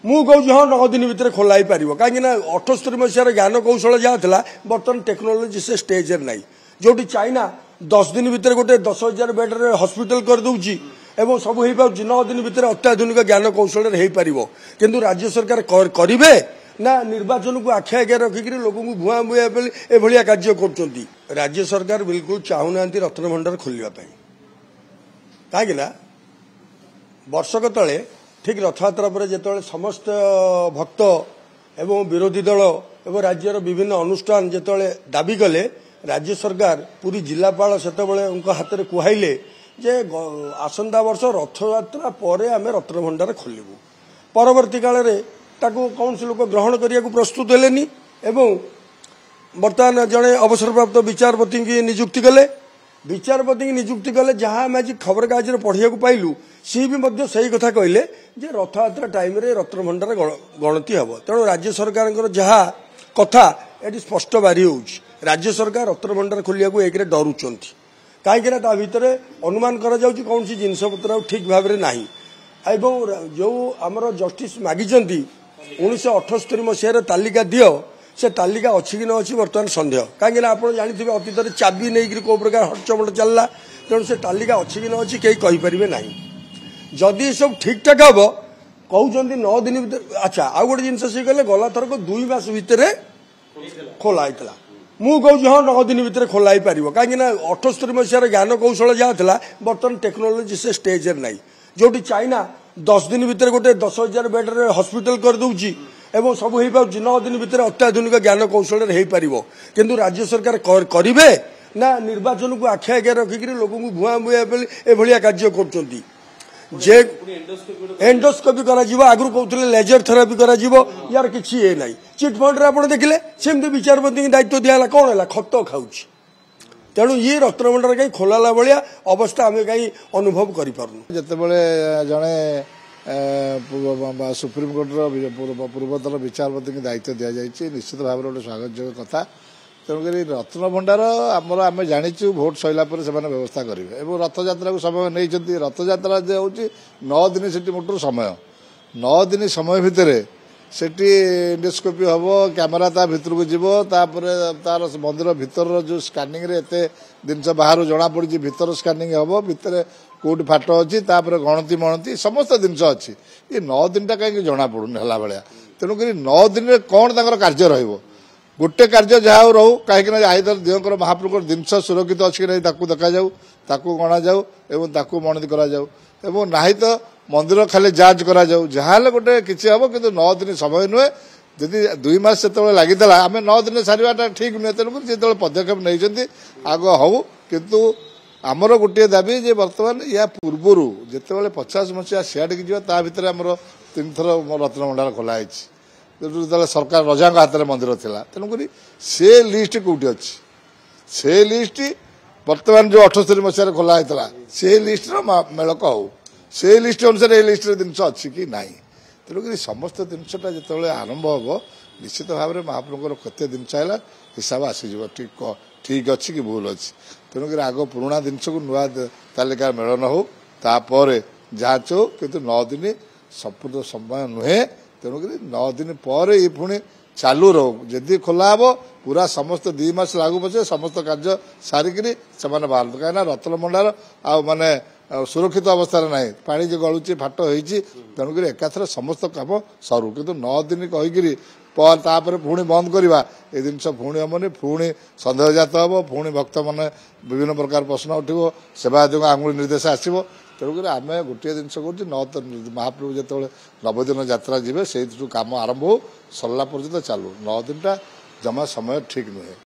मु कहूँ हाँ 9 दिन भितर खोल पार कहीं 78 मसीहार ज्ञान कौशल जहाँ था बर्तमान टेक्नोलोजी से स्टेज ना जो चाइना 10 दिन भितर गोटे 10,000 बेड हॉस्पिटल कर दूची एवं सब हो पार्टी 9 दिन भितर अत्याधुनिक ज्ञान कौशल किंतु राज्य सरकार करेंगे ना निर्वाचन को आखि आगे रखिक लोक भुआ भुआ एभलिया कार्य कर राज्य सरकार बिल्कुल चाहूना रत्न भंडार खोलने कहीं वर्षक तले ठीक रथयात्रा पर जो समस्त भक्त एवं विरोधी दल एवं राज्यर विभिन्न अनुष्ठान जो दाबी कले राज्य सरकार पूरी जिलापाल से हाथ में कहले जे आसंता वर्ष रथयात्रा पर आम रत्न भंडार खोलू परवर्ती काल में कौन से लोक ग्रहण करने को प्रस्तुत हेलेनी एवं बर्तमान जड़े अवसरप्राप्त विचारपति की नियुक्ति कले विचारपति की नियुक्ति कले जहाँ आम आज खबर कागज पढ़िया पाइलु सी भी सही कथा कहले जे रथयात्रा टाइम रे रत्न भंडार गणति हम तेणु राज्य सरकार जहाँ कथा ये स्पष्ट बारी हो राज्य सरकार रत्न भंडार खोलिया को एक डरुंच कहीं भितर अनुमान करा कौन सी जिनपतर ठीक भाव में ना जो आमर जस्टिस मागिचंती 1978 मसीहार तालिका दियो से तालिका अच्छी कि न अच्छी बर्तमान सन्देह कहीं आप जानते अतीत चाबी नहीं कौ प्रकार हटचमट चलला तेणु से तालिका अच्छी कि न अच्छी कहीं कहींपारे ना जदि सब ठीक ठाक हम कहते 9 दिन भर अच्छा आउ गोटे जिन सी कहले गला थरक 2 मास भितर खोला मु कहूँ हाँ 9 दिन भितर खोल पार कहीं 78 मसीहार ज्ञान कौशल जहाँ था बर्तमान टेक्नोलोजी से स्टेज ना जो चाइना 10 दिन भितर गोटे 10,000 बेड हॉस्पिटल कर दूची एवं सब हो पार्टी 9 दिन भितर अत्याधुनिक ज्ञान कौशल किंतु राज्य सरकार करेंगे ना निर्वाचन को आखि आगे रखिक लोक भुआ भुआ एभलिया कार्य कर एंडोस्कोपी करा आगु कहते लेजर थेरापी करा यार किसी ये ना चिट फंड आप देखिले सेमती विचारपति दायित्व दिहला कौन है खत खाऊ तेणु ये रत्न भंडार कहीं खोलाला भाया अवस्था आम कहीं अनुभव करें जितेबाला जड़े सुप्रीमकोर्टर पूर्वतन विचारपति की दायित्व दि जाए निश्चित भाव में गोटे स्वागत कथा तेणुक रत्न भंडार आमर आम जाचु भोट सरला से व्यवस्था करेंगे और रथयात्रा को समय नहीं रथयात्रा जो हूँ 9 दिन से मोटर समय 9 दिन समय भितर सेठी इंडोस्कोपी हम कैमेरा ता भितर को जीव तार मंदिर भितर जो स्कानिंग रे एते जिनस बाहर जना पड़ी भितर स्कानिंग हम भितर कौटी फाट अच्छी गणति मणति समस्त जिनस अच्छी ये 9 दिन टा कहीं जना पड़ूनी है भाया तेणुक 9 दिन में कौन तर कार्य रोटे कार्य जहाँ रो कहीं आईदर देहकर महाप्रभु जिनस सुरक्षित अच्छी कि नहीं देखा जाऊ गणा जाऊ एवं मणति करा जाऊ एवं नाही तो मंदिर खाली जांच करा जाऊ जहाँ गोटे किसी हम कि 9 दिन समय नुहे जदि 2 मास से लगी आम 9 दिन साराटा ठीक नुहे तेणुक जो पदक्षेप नहीं आग हूँ किंतु आमर गोटे दाबी जे बर्तमान या पूर्वर जिते 50 मसीहा सियाड़ की ता भर आमर 3 थर रत्न भंडार खोलाई जो सरकार रजा हाथ में मंदिर था तेणुक से लिस्ट कौटी अच्छी से लिस्ट बर्तमान जो 78 मसीहार खोला होता से लिस्टर मेलक हो से लिस्ट अनुसार ये लिस्ट जिन अच्छी कि ना तेणुक समस्त जिनसा जो आरंभ हम निश्चित भाव में महाप्रभुर केते दिन है हिसाब आसीज ठीक अच्छी कि भूल अच्छी तेणुक आग पुराणा जिनस को नुआ तालिका मेलन हो तापर जांच हो किंतु 9 दिन संपूर्ण समय नुहे तेणुक 9 दिन पर ये पुणी चालू रहो जदि खोला हम पूरा समस्त 2 मास लागू पचे समस्त कार्य सारिक बाहर कहीं रत्न भंडार आ माने सुरक्षित अवस्था ना पानी जो गलुची फाट होती तेणुक एकाथर समस्त कम सरू किंतु 9 दिन कहीकि पुणी बंद करवा ये जिन पुणी हमनी पुणी सन्देहजात हम पुणी भक्त मैंने विभिन्न प्रकार प्रश्न उठो सेवायत आंगुली निर्देश आसो तेणुक आम गोटे जिन कर महाप्रभु जो नवदिन यात्रा जी से कम आरंभ हो सरला पर्यटन चालू 9 दिन जमा समय ठीक नुहे।